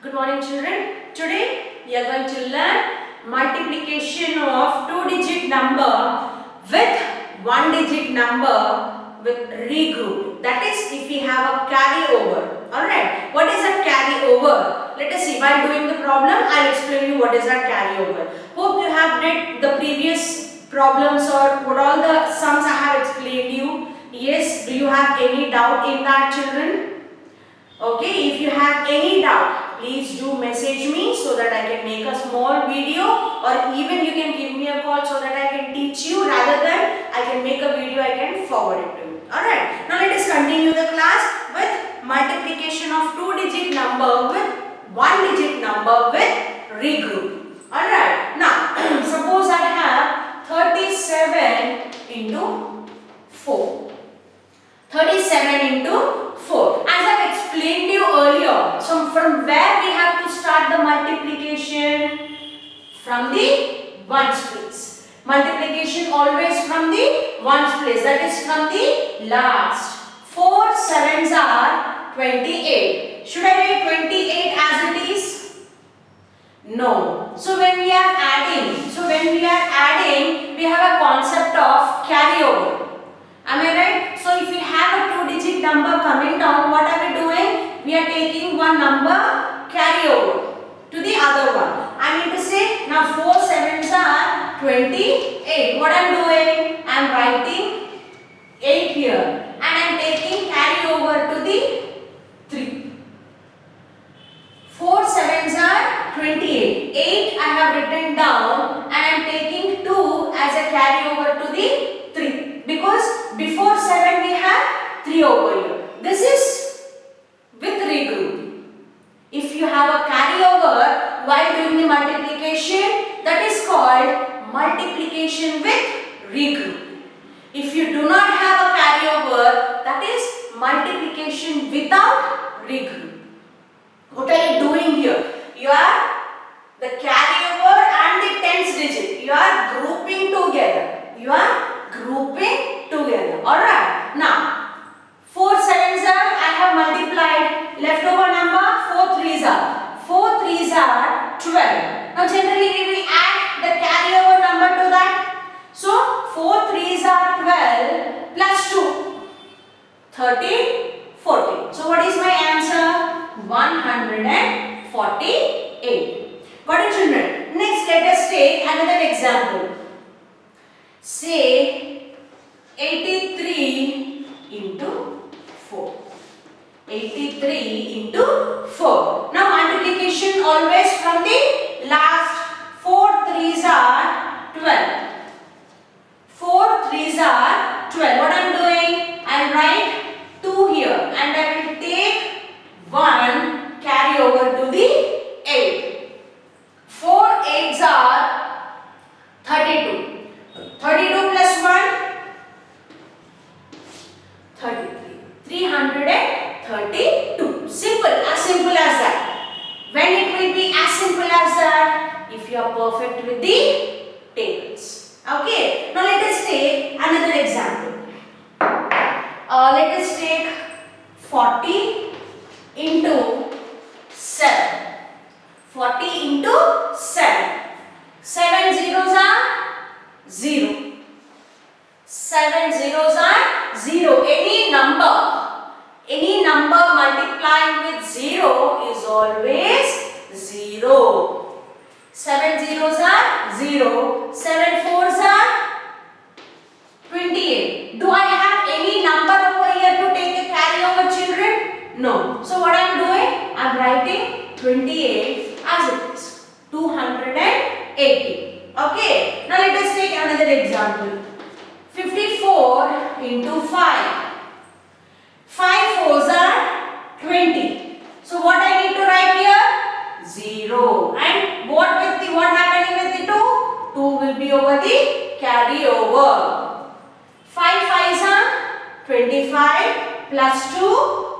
Good morning children. Today we are going to learn multiplication of two-digit number with one-digit number with regroup. That is if we have a carryover. Alright. What is a carryover? Let us see. While doing the problem, I will explain you what is a carryover. Hope you have read the previous problems or what all the sums I have explained you. Yes. Do you have any doubt in that, children? Okay, if you have any doubt, please do message me so that I can make a small video, or even you can give me a call so that I can teach you, rather than I can make a video, I can forward it to you. Alright, now let us continue the class with multiplication of two-digit number with one-digit number with regroup. Alright, now suppose I have 37 into 4. 37 into 4. As I have explained to you earlier, so from where we have to start the multiplication? From the ones place. Multiplication always from the ones place, that is from the last. 4 sevens are 28. Should I write 28 as it is? No. So when we are adding, we have a concept of carryover. Am I right? So if we have a two-digit number coming down, what are we doing? We are taking one number carryover to the other one. I mean to say, now 4 sevens are 28. What I am doing? I am writing 8 here and I am taking carryover to the 3. 4 sevens are 28. 8 I have written down and I am taking 2 as a carryover to the 3. Because before 7 we have 3 over here. This is with regroup. If you have a carryover while doing the multiplication, that is called multiplication with regroup. If you do not have a carryover, that is multiplication without regroup. What are you doing here? You are the carryover and the tens digit. You are grouping together. Alright. Now, 4 sevens are, I have multiplied. Leftover number 4 threes are. 4 threes are 12. Now, generally we will add the carryover number to that. So, 4 threes are 12 plus 2. 13, 14. So, what is my answer? 148. Got it, children? Next, let us take another example. Say 83 into 4. 83 into 4. Now multiplication always from the last. 4 threes are 12. 4 threes are 12. What I am doing? I will write 2 here and I will take 1 carry over to the 8. 4 8s are 32. 32 plus 1, 33. 332. Simple, as simple as that. When it will be as simple as that? If you are perfect with the tables. Okay. Now let us take another example. Let us take 40 into 7. 40 into 7. 7 zeros are 0. 7 zeros are 0. Any number multiplying with 0 is always 0. 7 zeros are 0. 7 fours are 28. Do I have any number over here to take a carryover, children? No. So what I am doing? I am writing 28 as it is. 280. Okay, now let us take another example. 54 into 5. 5 fours are 20. So what I need to write here? 0. And what happening with the 2? 2 will be over the carryover. 5 fives are 25 plus 2,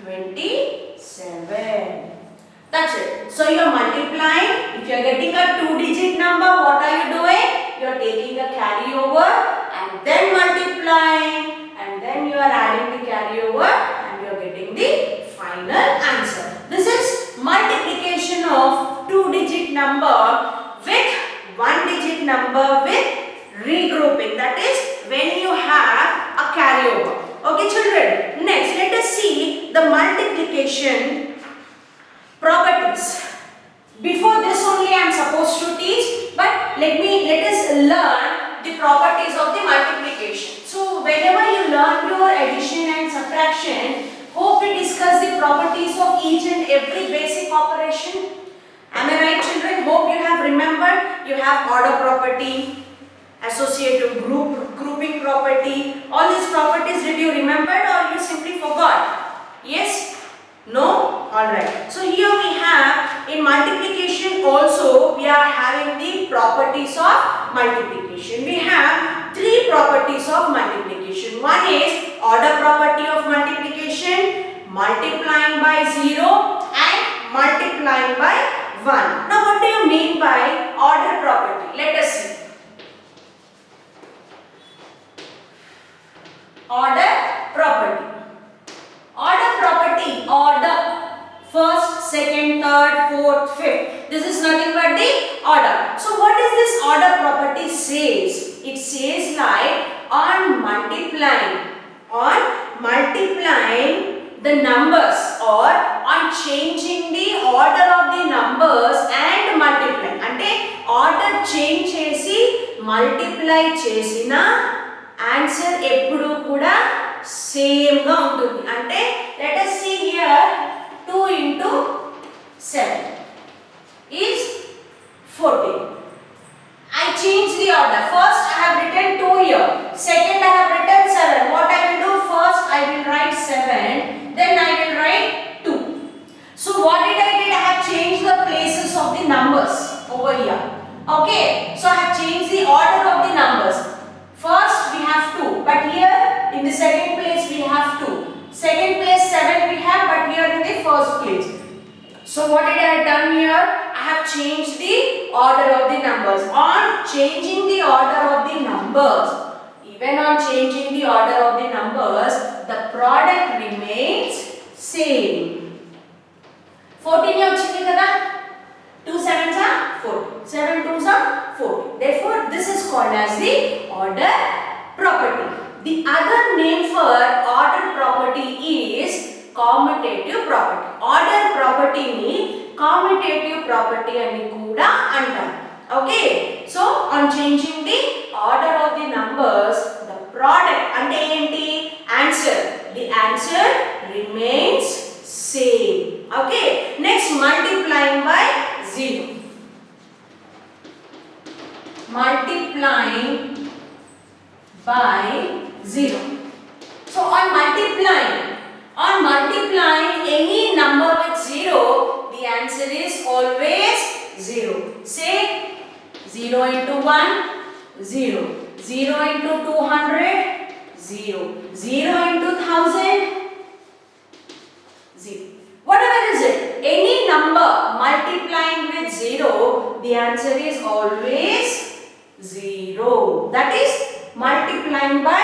27. That's it. So you are multiplying. If you are getting a two-digit number, what are you doing? You are taking a carryover and then multiplying, and then you are adding the carryover and you are getting the final answer. This is multiplication digit number with regrouping. That is when you have a carryover. Okay children, next let us see the multiplication properties. Before this only I am supposed to teach, but let us learn the properties of the multiplication. So whenever you learn your addition and subtraction, hope we discuss the properties of each and every basic operation. Am I right children? Hope you have remembered. You have order property, associative grouping property. All these properties did you remember or you simply forgot? Yes? No? Alright. So here we have in multiplication also we are having the properties of multiplication. We have three properties of multiplication. One is order property of multiplication, multiplying by 0 and multiplying by 1. Now what do you mean by order property? Let us see. Order property. Order property, order, first, second, third, fourth, fifth. This is nothing but the order. So what is this order property says? It says like on multiplying the numbers or on changing the order of the numbers and multiplying. Ante order change chesi multiply chesina answer eppudu kuda same ga untundi. Ante let us see here 2 into 7 is 14. I change the order. First I have written 2 here. Second I have written 7. What I will do? First I will write 7. Then I will write 2. So what did I did? I have changed the places of the numbers over here. Okay. So I have changed the order of the numbers. First we have 2, but here in the second place we have 2. Second place 7 we have, but here in the first place. So what did I have done here? I have changed the order of the numbers. On changing the order of the numbers, even on changing the order of the numbers, the product remains same. 14 here ochindi kada? 2 sevens are 14. 7 twos are 14. Therefore, this is called as the order property. The other name for order property is commutative property. Order property ni commutative property ani kuda antaru. Okay. So, on changing the order of the numbers, the product ante enti answer. The answer remains same. Okay. Next, multiplying by 0. Multiplying by 0. So on multiplying any number with 0, the answer is always 0. Say 0 into 1, 0. 0 into 200, 0. 0 into 1000, 0. Whatever is it, any number multiplying with 0, the answer is always 0. That is multiplying by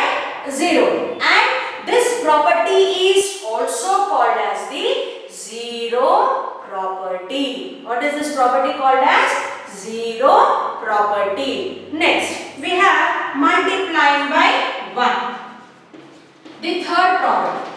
0. And this property is also called as the zero property. What is this property called as? Zero property. Next, we have multiplying by 1. The third property.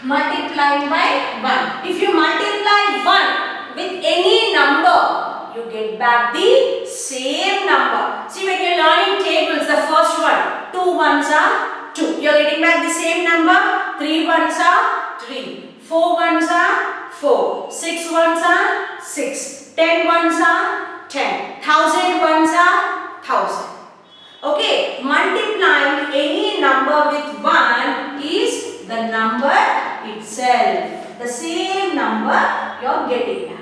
Multiplying by 1. If you multiply 1 with any number, you get back the same number. See, when you are learning tables, the first one, 2 ones are 2. You are getting back the same number. 3 ones are 3. 4 ones are 4. 6 ones are 6. 10 ones are 10. 1000 ones are 1000. Okay, multiplying any number with 1 is the number itself. The same number you are getting back.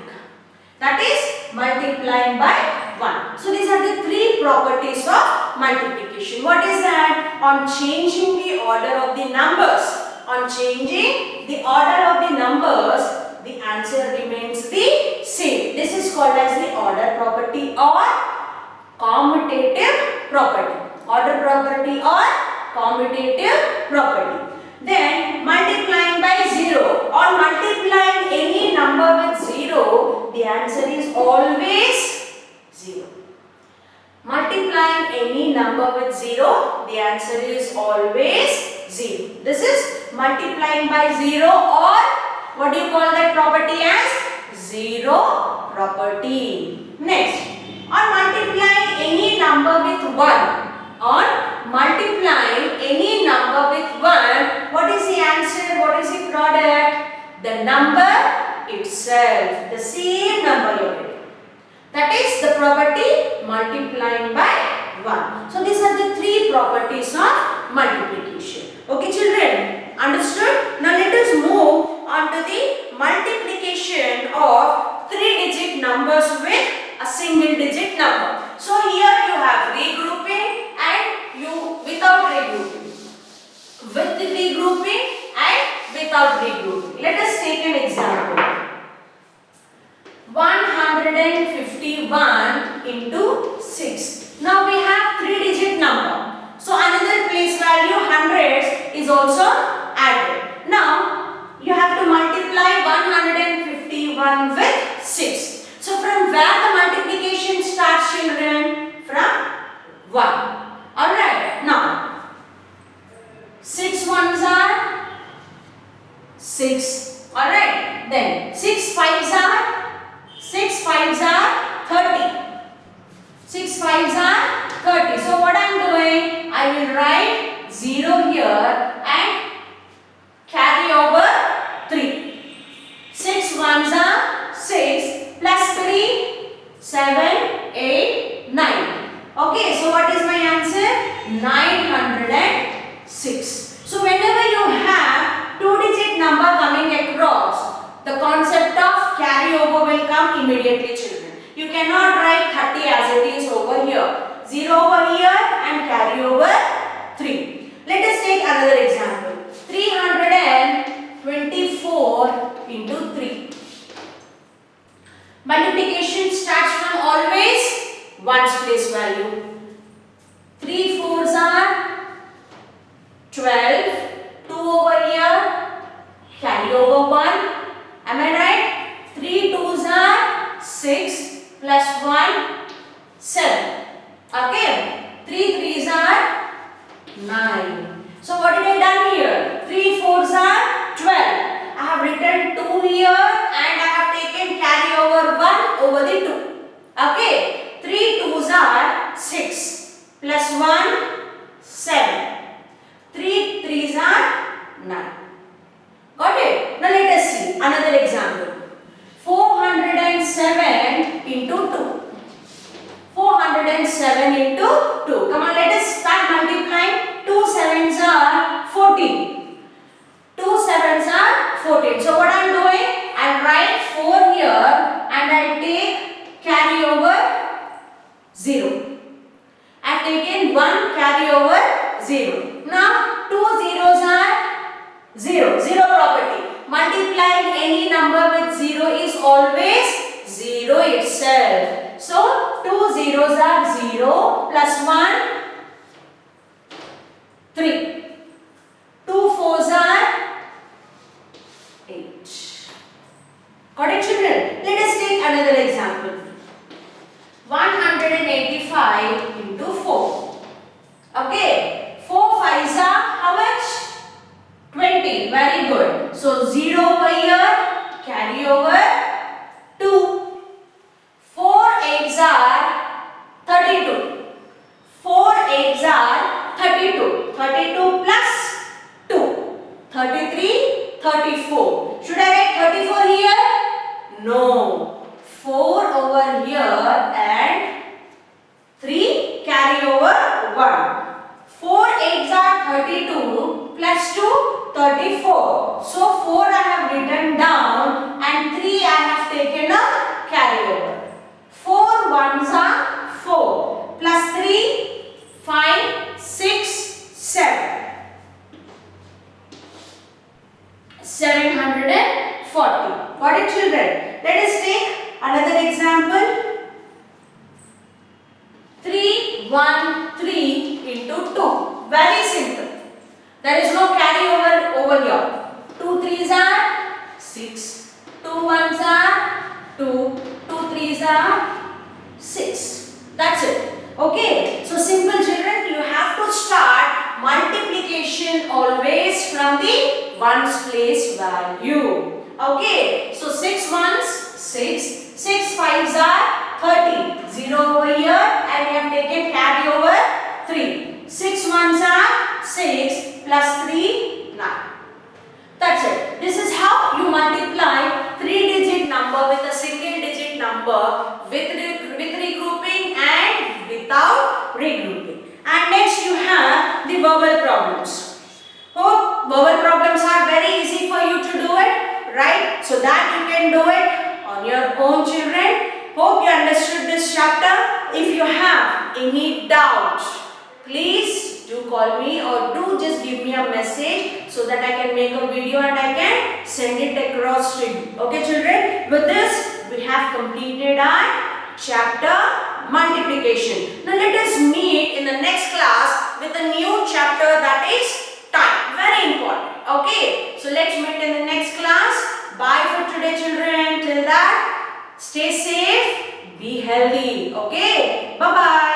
That is multiplying by 1. So these are the three properties of multiplication. What is that? On changing the order of the numbers. On changing the order of the numbers, the answer remains the same. This is called as the order property or commutative property. Order property or commutative property. Then multiplying by 0 or multiplying any number with 0, 0, the answer is always 0. Multiplying any number with 0, the answer is always 0. This is multiplying by 0, or what do you call that property as? 0 property. Next, on multiplying any number with 1. On multiplying any number with 1, what is the answer? What is the product? The number itself. The same number you are getting. That is the property multiplying by 1. So these are the three properties of multiplication. Okay children, understood? Now let us move on to the multiplication of 3-digit numbers with a single digit number. So here you have regrouping and you without regrouping. With the regrouping and without regrouping. Let us take an example. 151 into 6. Now we have 3-digit number. So another place value hundreds is also added. Now you have to multiply 151 with 6. So from where the multiplication starts children? From 1. Alright. Now 6 ones are 6. Alright. Then 6 fives are 30. 6 fives are 30. So what I am doing? I will write 0 here and carry over 3. 6 ones are 6 plus 3, 7, 8, 9. Okay, so what is my answer? 906. So whenever you have 2-digit number coming across, the concept of carryover will come immediately children. You cannot write 30 as it is over here. 0 over here and carry over 3. Let us take another example. 324 into 3. Multiplication starts from always ones place value. 3 fours are 12. 2 over here, carry over 1. Am I right? 3 twos are 6 plus 1, 7. Okay. 3 threes are 9. So what did I done here? 3 fours are 12. I have written 2 here and I have taken carry over 1 over the 2. Okay. 3 twos are 6 plus 1, 7. 3 threes are 9. Got it? Now let us see another example. 407 into 2. 407 into 2. Come on, let us start multiplying. 2 sevens are 14. 2 sevens are 14. So what I am doing? I will write 4 here and I will take carry over 0. I have taken 1 carry over 0. Now 2 zeros are 0. 0 property. Multiplying any number with 0 is always 0 itself. So 2 zeros are 0 plus 1, 3. 2 fours are 8. Got it children? Let us take another example. 185 into 4. Okay. 4 fives are how much? 20. Very good. So 0 over here, carry over 2. 4 eights are 32. 4 eights are 32. 32 plus 2. 33, 34. Should I write 34 here? No. 4 over here and 3 carry over 1. 4 eights are 32 plus 2, 34. So 4 I have written down and 3 I have taken a carry over. 4 ones are 4 plus 3, 5, 6, 7. 740. Got it children? Let us take another example. 313 into 2. Very simple. There is no carry over here. 2 threes are 6. 2 ones are are 6. That's it. Okay. So simple children, you have to start multiplication always from the ones place value. Okay. So 6 ones 6. 6 fives are 30. 0 over here and we have taken carry over 3. 6 ones are 6 plus 3 9. That's it. This is how you multiply 3-digit number with a single-digit number with regrouping and without regrouping. And next you have the verbal problems. Hope verbal problems are very easy for you to do it, right? So that you can do it on your own, children. Hope you understood this chapter. If you have any doubt, please do call me or do just give me a message so that I can make a video and I can send it across to you. Okay, children? With this, we have completed our chapter multiplication. Now let us meet in the next class with a new chapter, that is time. Very important. Okay? So let's meet in the next class. Bye for today, children. Till that, stay safe, be healthy. Okay? Bye-bye.